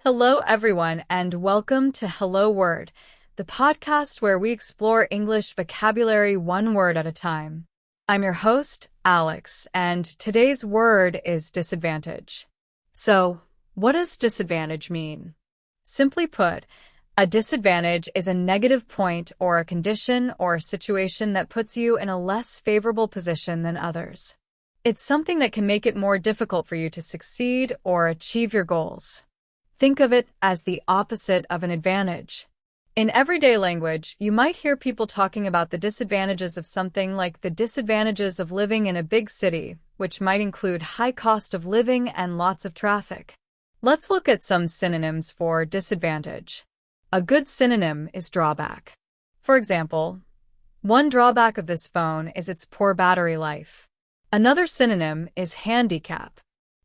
Hello, everyone, and welcome to Hello Word, the podcast where we explore English vocabulary one word at a time. I'm your host, Alex, and today's word is disadvantage. So, what does disadvantage mean? Simply put, a disadvantage is a negative point or a condition or a situation that puts you in a less favorable position than others. It's something that can make it more difficult for you to succeed or achieve your goals. Think of it as the opposite of an advantage. In everyday language, you might hear people talking about the disadvantages of something like the disadvantages of living in a big city, which might include high cost of living and lots of traffic. Let's look at some synonyms for disadvantage. A good synonym is drawback. For example, one drawback of this phone is its poor battery life. Another synonym is handicap.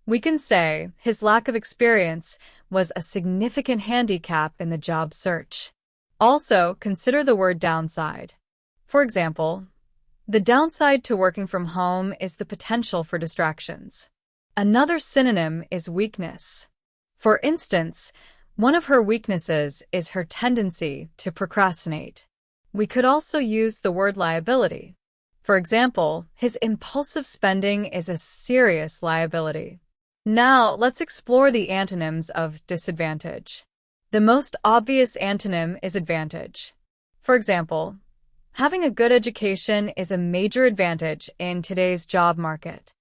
We can say his lack of experience was a significant handicap in the job search. Also, consider the word downside. For example, the downside to working from home is the potential for distractions. Another synonym is weakness. For instance, one of her weaknesses is her tendency to procrastinate. We could also use the word liability. For example, his impulsive spending is a serious liability. Now, let's explore the antonyms of disadvantage. The most obvious antonym is advantage. For example, having a good education is a major advantage in today's job market.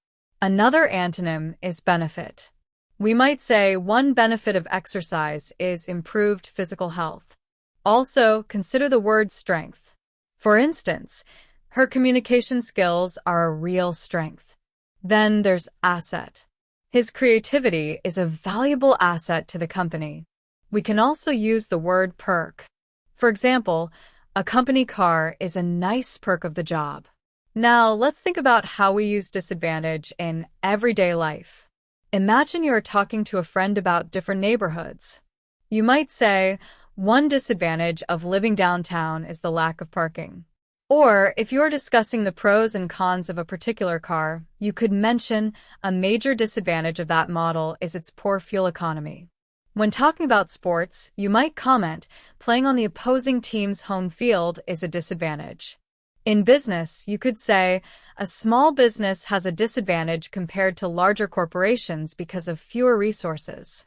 Another antonym is benefit. We might say one benefit of exercise is improved physical health. Also, consider the word strength. For instance, her communication skills are a real strength. Then there's asset. His creativity is a valuable asset to the company. We can also use the word perk. For example, a company car is a nice perk of the job. Now, let's think about how we use disadvantage in everyday life. Imagine you are talking to a friend about different neighborhoods. You might say, one disadvantage of living downtown is the lack of parking. Or, if you're discussing the pros and cons of a particular car, you could mention a major disadvantage of that model is its poor fuel economy. When talking about sports, you might comment, playing on the opposing team's home field is a disadvantage. In business, you could say, a small business has a disadvantage compared to larger corporations because of fewer resources.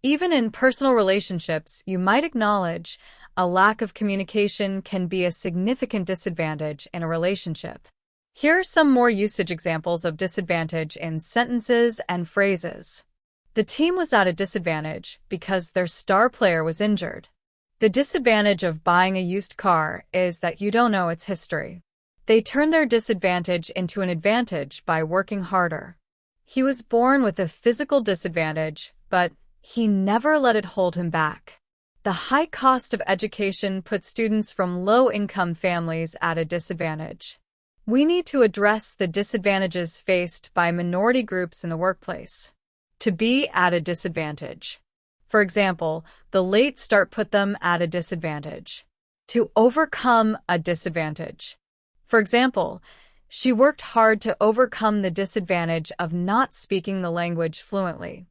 Even in personal relationships, you might acknowledge, a lack of communication can be a significant disadvantage in a relationship. Here are some more usage examples of disadvantage in sentences and phrases. The team was at a disadvantage because their star player was injured. The disadvantage of buying a used car is that you don't know its history. They turned their disadvantage into an advantage by working harder. He was born with a physical disadvantage, but he never let it hold him back. The high cost of education puts students from low-income families at a disadvantage. We need to address the disadvantages faced by minority groups in the workplace. To be at a disadvantage. For example, the late start put them at a disadvantage. To overcome a disadvantage. For example, she worked hard to overcome the disadvantage of not speaking the language fluently.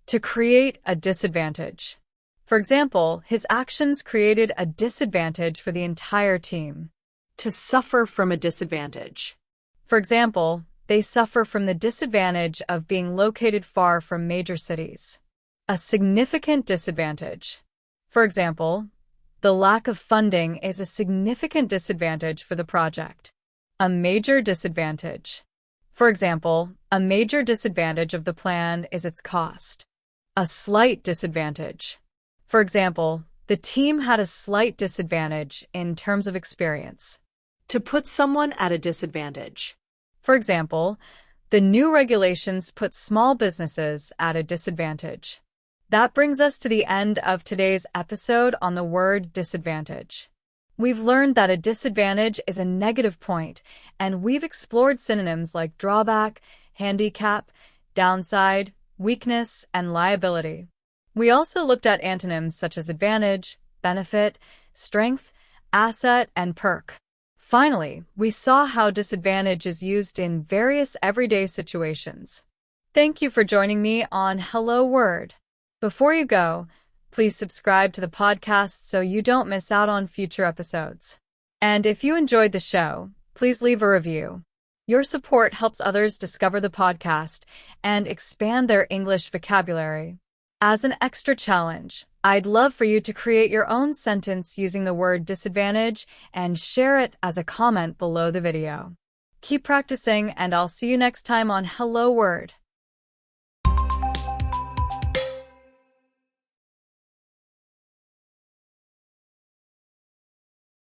To create a disadvantage. For example, his actions created a disadvantage for the entire team. To suffer from a disadvantage. For example, they suffer from the disadvantage of being located far from major cities. A significant disadvantage. For example, the lack of funding is a significant disadvantage for the project. A major disadvantage. For example, a major disadvantage of the plan is its cost. A slight disadvantage. For example, the team had a slight disadvantage in terms of experience. To put someone at a disadvantage. For example, the new regulations put small businesses at a disadvantage. That brings us to the end of today's episode on the word disadvantage. We've learned that a disadvantage is a negative point, and we've explored synonyms like drawback, handicap, downside, weakness, and liability. We also looked at antonyms such as advantage, benefit, strength, asset, and perk. Finally, we saw how disadvantage is used in various everyday situations. Thank you for joining me on Hello Word. Before you go, Please subscribe to the podcast so you don't miss out on future episodes. And if you enjoyed the show, please leave a review. Your support helps others discover the podcast and expand their English vocabulary. As an extra challenge, I'd love for you to create your own sentence using the word disadvantage and share it as a comment below the video. Keep practicing, and I'll see you next time on Hello Word.